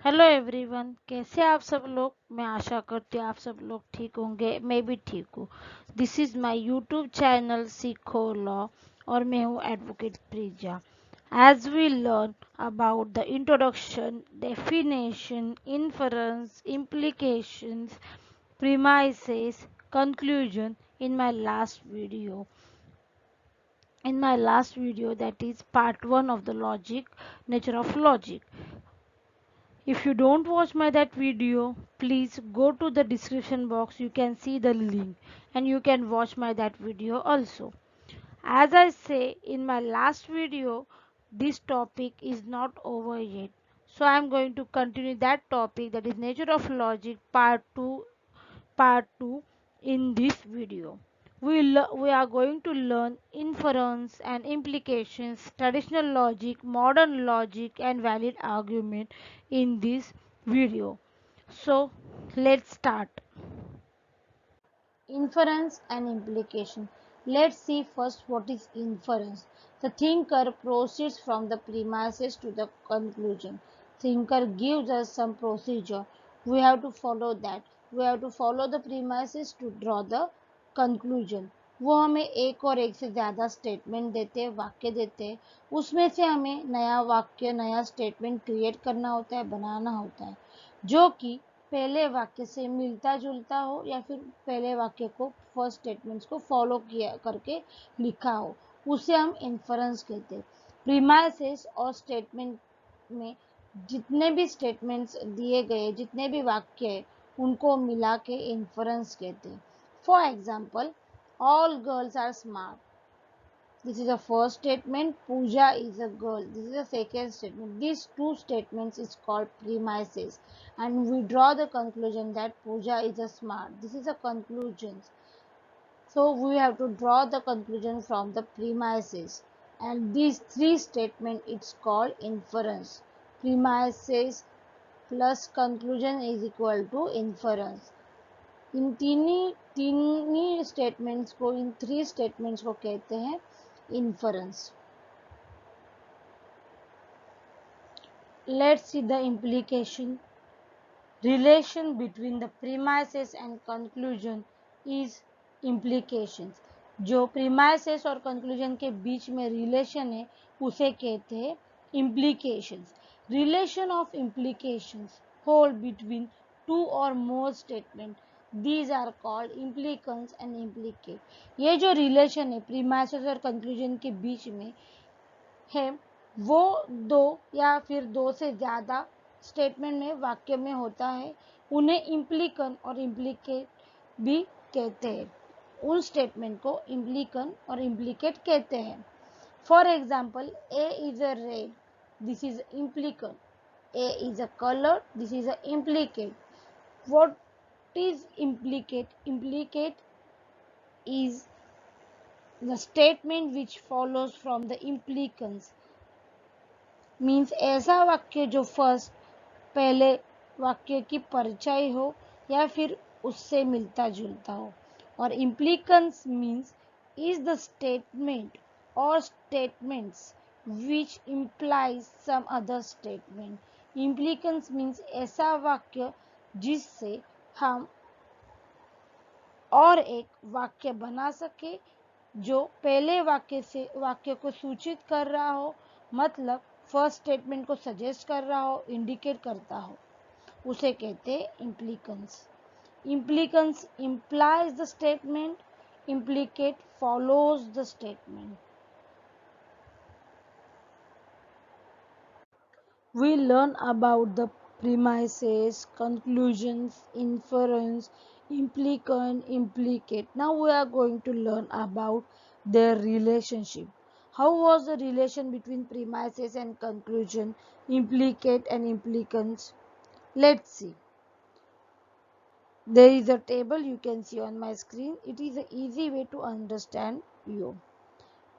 Hello everyone, कैसे आप सब लोग। मैं आशा करती हूँ आप सब लोग ठीक होंगे। मैं भी ठीक हूँ। This is my YouTube channel Seekho law और मैं हूँ advocate Preeja. As we learn about the introduction, definition, inference, implications, premises, conclusion in my last video, that is part 1 of the logic, nature of logic. If you don't watch my that video, please go to the description box. You can see the link and you can watch my that video also. As I say in my last video, this topic is not over yet. So I am going to continue that topic, that is nature of logic part 2 in this video. We are going to learn inference and implications, traditional logic, modern logic, and valid argument in this video. So let's start. Inference and implication. Let's see first what is inference. The thinker proceeds from the premises to the conclusion. Thinker gives us some procedure. We have to follow that. We have to follow the premises to draw the conclusion. वो हमें एक और एक से ज़्यादा statement देते हैं, वाक्य देते हैं, उसमें से हमें नया वाक्य, नया स्टेटमेंट क्रिएट करना होता है, बनाना होता है, जो कि पहले वाक्य से मिलता जुलता हो या फिर पहले वाक्य को, फर्स्ट स्टेटमेंट्स को फॉलो किया करके लिखा हो, उसे हम इन्फरेंस कहते हैं। प्रीमाइसेस और स्टेटमेंट में जितने भी स्टेटमेंट्स दिए गए, जितने भी वाक्य है, उनको मिला के इन्फरेंस कहते हैं। For example, all girls are smart. This is the first statement. Pooja is a girl. This is the second statement. These two statements is called premises, and we draw the conclusion that Pooja is a smart. This is a conclusion. So we have to draw the conclusion from the premises, and these three statements it's called inference. Premises plus conclusion is equal to inference. इन तीनी statements को, in three statements को कहते हैं inference. Let's see the implication. Relation between the premises and conclusion is implications. जो premises और conclusion के बीच में relation है, उसे कहते हैं implications. Relation of implications hold between two or more statements. These are called implicants and implicate. ये जो relation है premises और conclusion के बीच में है, वो दो या फिर दो से ज़्यादा स्टेटमेंट में, वाक्य में होता है, उन्हें इम्प्लीकन और इम्प्लीकेट भी कहते हैं। उन स्टेटमेंट को इम्प्लीकन और इम्प्लीकेट कहते हैं। For example, A is a red, this is implicans. A is a colour, this is a implicate. What is implicate? Implicate is the statement which follows from the implicants. Means ऐसा वाक्य जो first, पहले वाक्य की परिचय हो या फिर उससे मिलता जुलता हो. और implicans means is the statement or statements which implies some other statement. Implicans means ऐसा वाक्य जिससे हम और एक वाक्य बना सके जो पहले वाक्य को सूचित कर रहा हो, मतलब फर्स्ट स्टेटमेंट को सजेस्ट कर रहा हो, इंडिकेट करता हो, उसे कहते हैं इम्प्लीकन्स. इम्प्लीकन्स implies the statement, implicate follows the statement. We learn about the premises, conclusions, inference, implicant, implicate. Now we are going to learn about their relationship. How was the relation between premises and conclusion, implicate and implicants? Let's see. There is a table you can see on my screen. It is an easy way to understand you.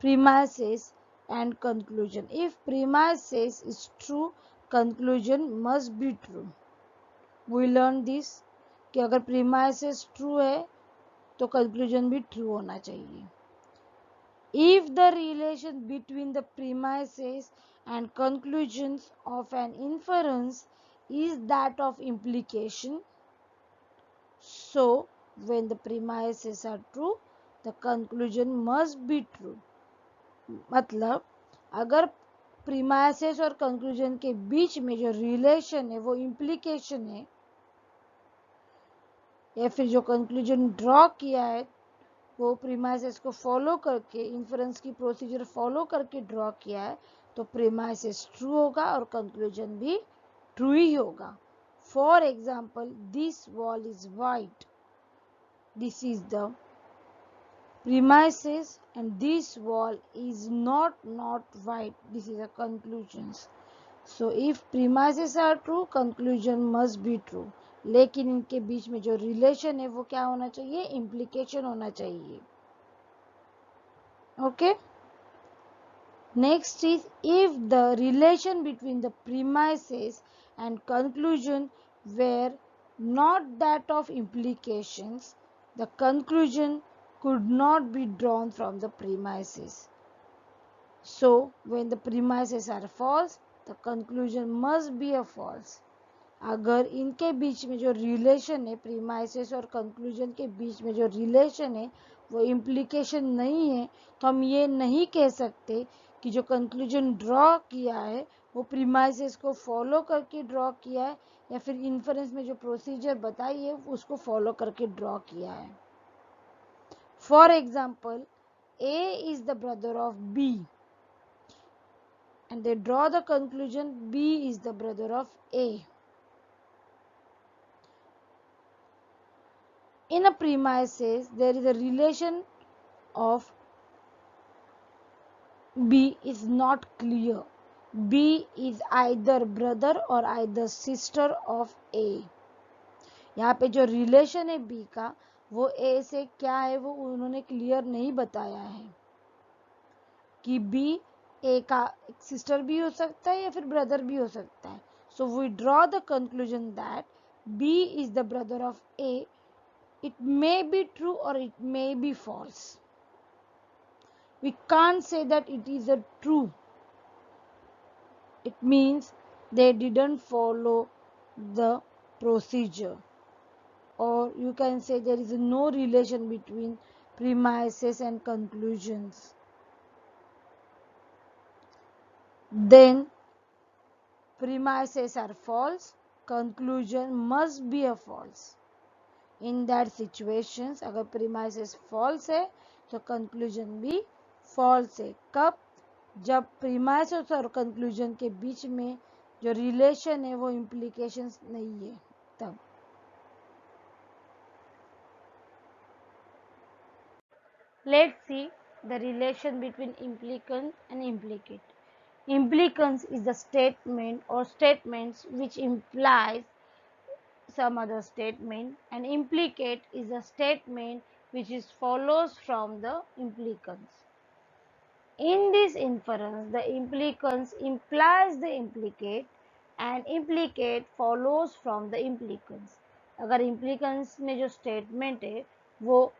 Premises and conclusion. If premises is true, conclusion must be true. We learn this कि अगर premises true है तो conclusion भी true होना चाहिए. If the relation between the premises and conclusions of an inference is that of implication. So, when the premises are true, the conclusion must be true. मतलब अगर premises और conclusion के बीच में जो रिलेशन है वो इम्प्लीकेशन है, या फिर जो कंक्लूजन ड्रॉ किया है वो प्रीमाइसेस को फॉलो करके, इन्फरेंस की प्रोसीजर फॉलो करके ड्रॉ किया है, तो प्रीमाइसेस ट्रू होगा और कंक्लूजन भी ट्रू ही होगा. For example, this wall is white. This is the premises and this wall is not white. This is a conclusions. So if premises are true, conclusion must be true. लेकिन इनके बीच में जो relation है वो क्या होना चाहिए? इम्प्लीकेशन होना चाहिए. Okay. Next is, if the relation between the premises and conclusion were not that of implications, the conclusion could not be drawn from the premises. So, when the premises are false, the conclusion must be a false. अगर इनके बीच में जो relation है, premises और conclusion के बीच में जो relation है वो इम्प्लीकेशन नहीं है, तो हम ये नहीं कह सकते कि जो कंक्लूजन ड्रॉ किया है वो प्रीमाइसेस को फॉलो करके ड्रॉ किया है या फिर इन्फरेंस में जो प्रोसीजर बताई है उसको फॉलो करके ड्रॉ किया है. For example, A is the brother of B, and they draw the conclusion B is the brother of A. In a premises, there is a relation of B is not clear. B is either brother or either sister of A. यहाँ पे जो relation है B का वो A से क्या है वो उन्होंने क्लियर नहीं बताया है कि B A का सिस्टर भी हो सकता है या फिर ब्रदर भी हो सकता है. So we draw the conclusion that B is the brother of A. It may be true or it may be false. We can't say that it is a true. It means they didn't follow the procedure. Or you can say there is no relation between premises and conclusions. Then premises are false, conclusion must be a false. In that situations, अगर premises false है तो conclusion भी false है. कब? जब premises और conclusion के बीच में जो relation है वो implications नहीं है तब. Let's see the relation between implicant and implicate. Implicance is the statement or statements which implies some other statement, and implicate is a statement which is follows from the implicants. In this inference, the implicants implies the implicate and implicate follows from the implicants. अगर implicants में जो statement है वो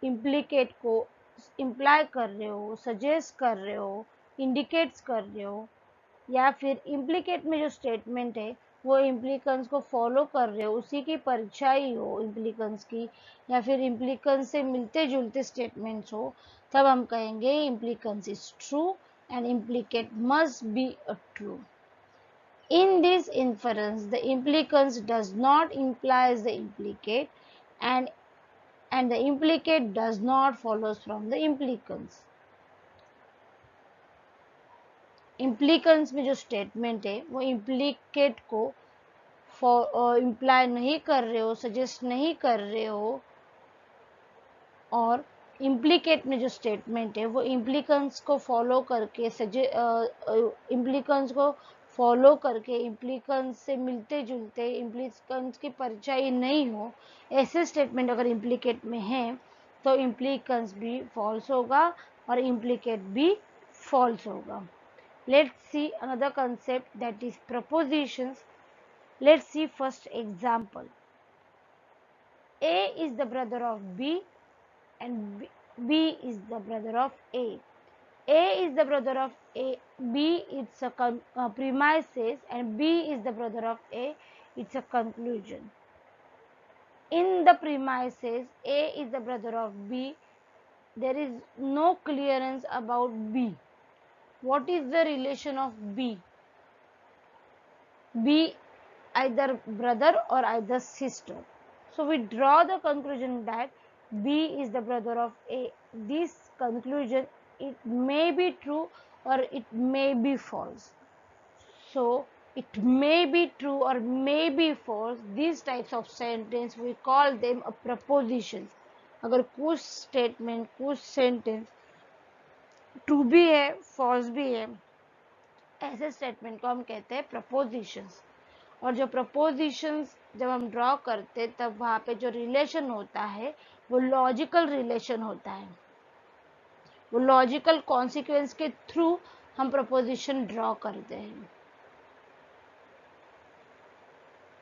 implicate को imply कर रहे हो, suggest कर रहे हो, indicates कर रहे हो, या फिर इम्प्लीकेट में जो स्टेटमेंट है वो इम्प्लीकेंस को फॉलो कर रहे हो, उसी की परछाई हो इम्प्लीकेंस की, या फिर इम्प्लीकेंस से मिलते जुलते स्टेटमेंट्स हो, तब हम कहेंगे implicans is true and implicate must be a true. In this inference, the implicans does not implies the implicate, and the implicate does not follows from the implicans. इम्प्लीकेंस में जो स्टेटमेंट है वो इम्प्लीकेट को imply नहीं कर रहे हो, suggest नहीं कर रहे हो, और इम्प्लीकेट में जो स्टेटमेंट है वो इम्प्लीकेंस को फॉलो करके इम्प्लीकेंस को फॉलो करके इम्प्लीकेंस से मिलते जुलते, इम्प्लीकेंस की परछाई नहीं हो, ऐसे स्टेटमेंट अगर इम्प्लीकेट में है तो इम्प्लीकेंस भी फॉल्स होगा और इम्प्लीकेट भी फॉल्स होगा. Let's see another concept, that is propositions. Let's see first example. A is the brother of B and B is the brother of A. A is the brother of A. B is a premises and B is the brother of A. It's a conclusion. In the premises A is the brother of B, there is no clearance about B. What is the relation of B? B either brother or either sister. So we draw the conclusion that B is the brother of A. This conclusion, it may be true or it may be false. So it may be true or may be false. These types of sentence we call them a propositions. अगर कुछ statement, कुछ sentence true भी है, false भी है, ऐसे statement को हम कहते हैं प्रपोजिशंस. और जो प्रपोजिशंस जब हम ड्रॉ करते तब वहाँ पे जो रिलेशन होता है वो लॉजिकल रिलेशन होता है. वो लॉजिकल कॉन्सिक्वेंस के थ्रू हम प्रपोजिशन ड्रॉ करते हैं.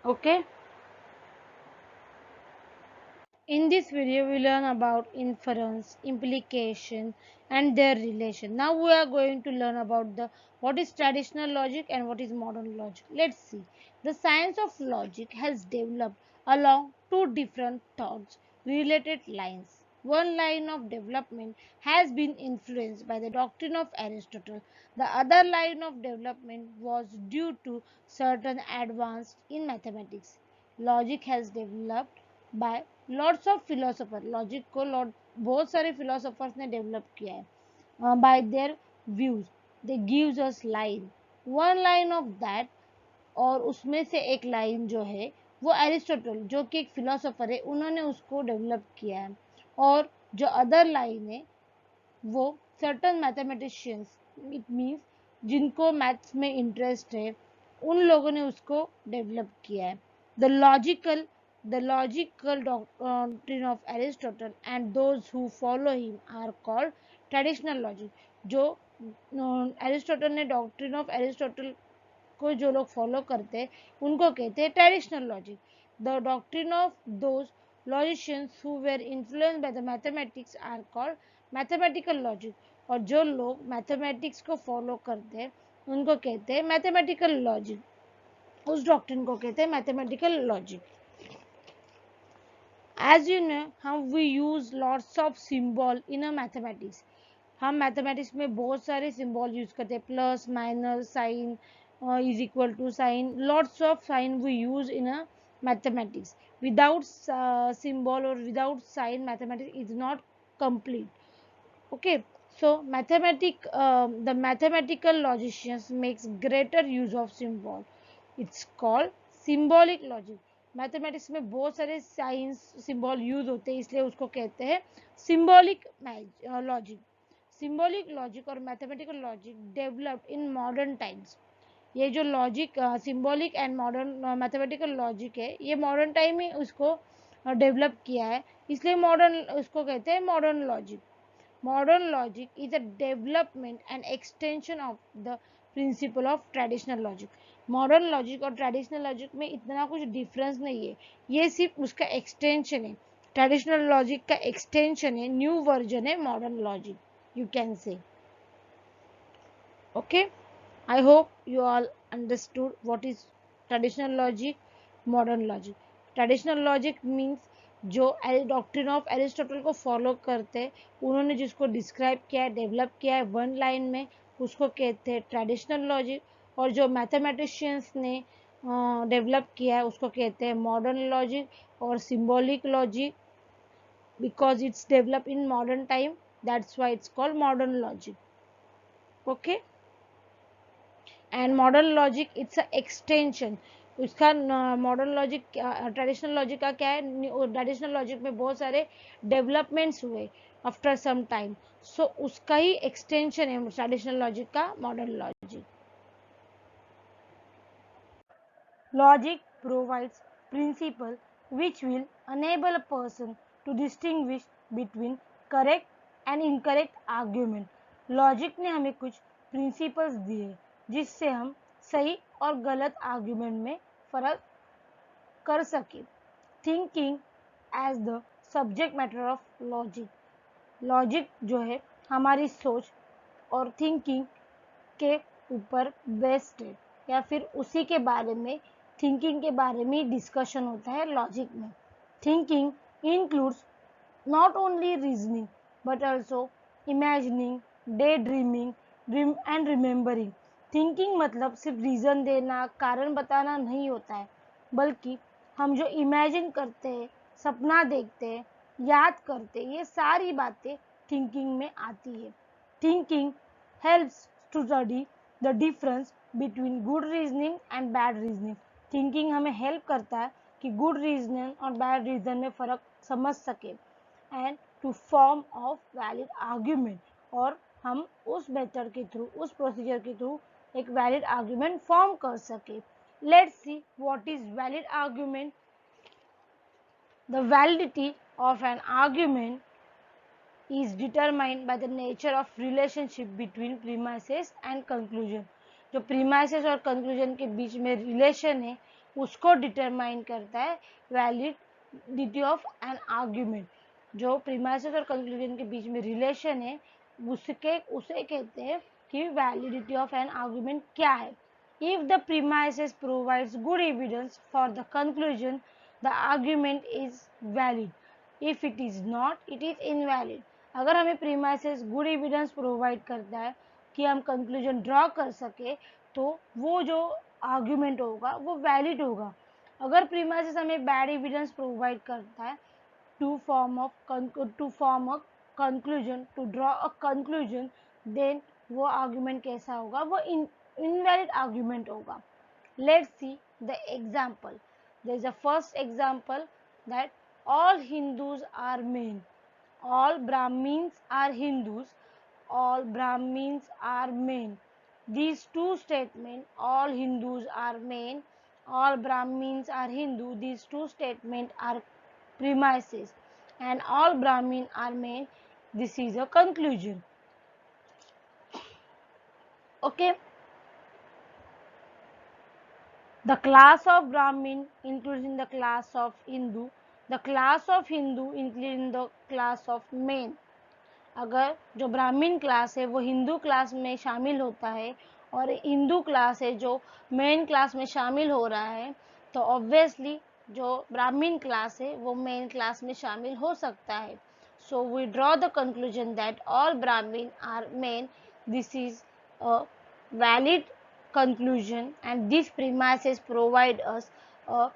Okay. In this video, we learn about inference, implication, and their relation. Now we are going to learn about what is traditional logic and what is modern logic. Let's see. The science of logic has developed along two different thoughts related lines. One line of development has been influenced by the doctrine of Aristotle. The other line of development was due to certain advances in mathematics. Logic has developed by lots of philosopher. Logic को बहुत सारे philosophers ने develop किया है. Bye their views they gives us line, one line of that. और उसमें से एक लाइन जो है वो एरिस्टोटल जो कि एक फिलोसोफर है उन्होंने उसको डेवलप किया है. और जो अदर लाइन है वो सर्टन मैथमेटिशियंस, इट मीन्स जिनको मैथ्स में इंटरेस्ट है उन लोगों ने उसको डेवलप किया है. The logical doctrine of Aristotle and those who follow him are called traditional logic. जो एरिस्टोटल ने डॉक्ट्रिन ऑफ एरिस्टोटल को जो लोग फॉलो करते हैं उनको कहते हैं traditional logic. The doctrine of those logicians who were influenced by the mathematics are called mathematical logic. और जो लोग मैथमेटिक्स को फॉलो करते हैं उनको कहते हैं मैथमेटिकल लॉजिक. उस डॉक्ट्रिन को कहते हैं mathematical logic. As you know, we use lots of symbol in a mathematics. हम मैथमेटिक्स में बहुत सारे सिंबल यूज करते हैं. Plus, minus, sign, is equal to sign. Lots of sign we use in a mathematics. Without symbol or without sign, mathematics is not complete. Okay, so the mathematical logicians makes greater use of symbol. It's called symbolic logic. Mathematics में बहुत सारे science symbol use होते हैं इसलिए उसको कहते हैं symbolic logic. Symbolic logic और mathematical logic developed in modern times. ये जो logic symbolic and modern mathematical logic है ये मॉडर्न टाइम में उसको डेवलप किया है इसलिए मॉडर्न उसको कहते हैं modern logic. Modern logic is a development and extension of the principle of traditional logic. Modern logic और ट्रेडिशनल लॉजिक में इतना कुछ डिफरेंस नहीं है, ये सिर्फ उसका एक्सटेंशन है. ट्रेडिशनल लॉजिक का एक्सटेंशन है, न्यू वर्जन है modern logic, you can say. Okay, I hope you all understood what is traditional logic, modern logic. Traditional logic means जो डॉक्ट्रिन ऑफ एरिस्टोटल को फॉलो करते उन्होंने जिसको डिस्क्राइब किया है, डेवलप किया है वन लाइन में, उसको कहते हैं ट्रेडिशनल लॉजिक. और जो मैथमेटिशियंस ने डेवलप किया है उसको कहते हैं मॉडर्न लॉजिक और symbolic logic. Because it's develop in modern time, that's why it's called modern logic. Okay, and modern logic it's a extension. उसका मॉडर्न लॉजिक ट्रेडिशनल लॉजिक का क्या है, ट्रेडिशनल लॉजिक में बहुत सारे डेवलपमेंट्स हुए आफ्टर सम टाइम, सो उसका ही एक्सटेंशन है ट्रेडिशनल लॉजिक का modern logic. Logic provides principle which will enable a person to distinguish between correct and incorrect argument. Logic ने हमें कुछ प्रिंसिपल्स दिए जिससे हम सही और गलत आर्ग्यूमेंट में फर्क कर सके. Thinking as the subject matter of logic. Logic जो है हमारी सोच और थिंकिंग के ऊपर बेस्ड है या फिर उसी के बारे में थिंकिंग के बारे में डिस्कशन होता है लॉजिक में। Thinking includes not only reasoning but also imagining, daydreaming, dream and remembering. Thinking मतलब सिर्फ रीजन देना, कारण बताना नहीं होता है, बल्कि हम जो इमेजिन करते हैं, सपना देखते हैं, याद करते हैं, ये सारी बातें थिंकिंग में आती है। Thinking helps to study the difference between good reasoning and bad reasoning. Thinking हमें हेल्प करता है कि गुड रीजनिंग और बैड रीजन में फ़र्क समझ सके and to form of valid argument, और हम उस मेथड के थ्रू, उस प्रोसीजर के थ्रू एक वैलिड आर्ग्यूमेंट फॉर्म कर सके। Let's see what is valid argument. The validity of an argument is determined by the nature of relationship between premises and conclusion। जो premises और conclusion के बीच में relation है, उसको determine करता है validity of an argument। जो premises और conclusion के बीच में relation है, उसे कहते हैं कि validity of an argument क्या है। If the premises provides good evidence for the conclusion, the argument is valid. If it is not, it is invalid। अगर हमें प्रीमाइसेस गुड एविडेंस प्रोवाइड करता है कि हम कंक्लूजन ड्रॉ कर सके, तो वो जो आर्ग्यूमेंट होगा वो वैलिड होगा। अगर प्रीमाइसेस हमें बैड एविडेंस प्रोवाइड करता है to form a conclusion, to draw a conclusion, then वो आर्ग्यूमेंट कैसा होगा, वो इनवैलिड आर्ग्यूमेंट होगा। Let's see the example. There is a first example that all Hindus are men, all Brahmins are Hindus, all Brahmins are men. These two statements, all Hindus are men, all Brahmins are Hindu, these two statements are premises, and all Brahmin are men, this is a conclusion। Okay, the class of Brahmin including the class of Hindu, the class of Hindu including the class of men। अगर जो ब्राह्मण class है वो Hindu class में शामिल होता है और हिंदू क्लास है जो मेन क्लास में शामिल हो रहा है, तो ऑब्वियसली जो ब्राह्मण क्लास है वो मेन क्लास में शामिल हो सकता है। So we draw the conclusion that all Brahmin are men. This is a valid conclusion and these premises provide us a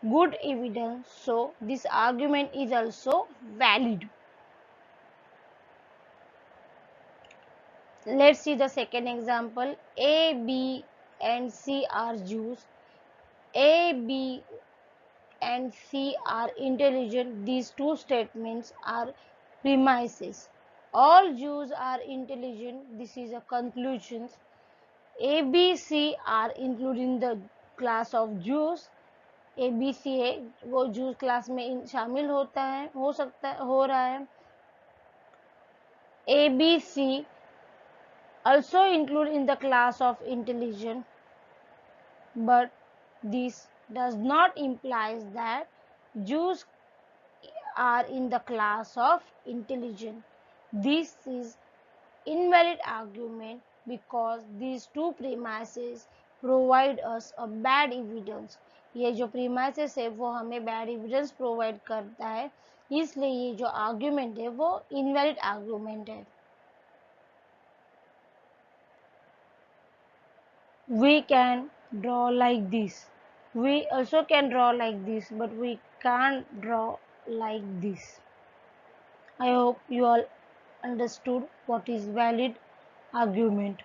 good evidence, so this argument is also valid। Let's see the second example. A, B and C are Jews. A, B and C are intelligent. These two statements are premises. All Jews are intelligent. This is a conclusion। A, B, C are including the class of Jews। A, B, C है वो Jews class में शामिल होता है, हो रहा है। A, B, C also include in the class of intelligent, but this does not imply that Jews are in the class of intelligent। This is invalid argument because these two premises provide us a bad evidence। ये जो premises है वो हमें bad evidence provide करता है, इसलिए ये जो argument है वो invalid argument है। We can draw like this. We also can draw like this, but we can't draw like this। I hope you all understood what is valid argument।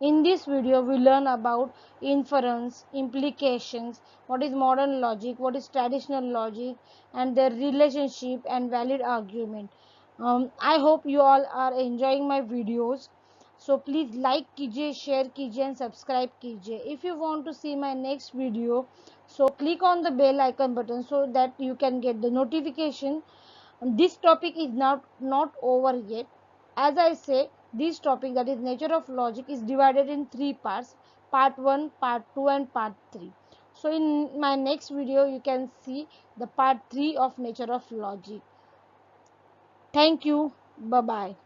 In this video, we learn about inference, implications, what is modern logic, what is traditional logic, and their relationship and valid argument। I hope you all are enjoying my videos। So please like कीजिए, share कीजिए and subscribe कीजिए। If you want to see my next video, so click on the bell icon button so that you can get the notification। This topic is not over yet। As I say, this topic, that is nature of logic, is divided in 3 parts: part 1, part 2 and part 3। So in my next video you can see the part 3 of nature of logic। Thank you. Bye bye।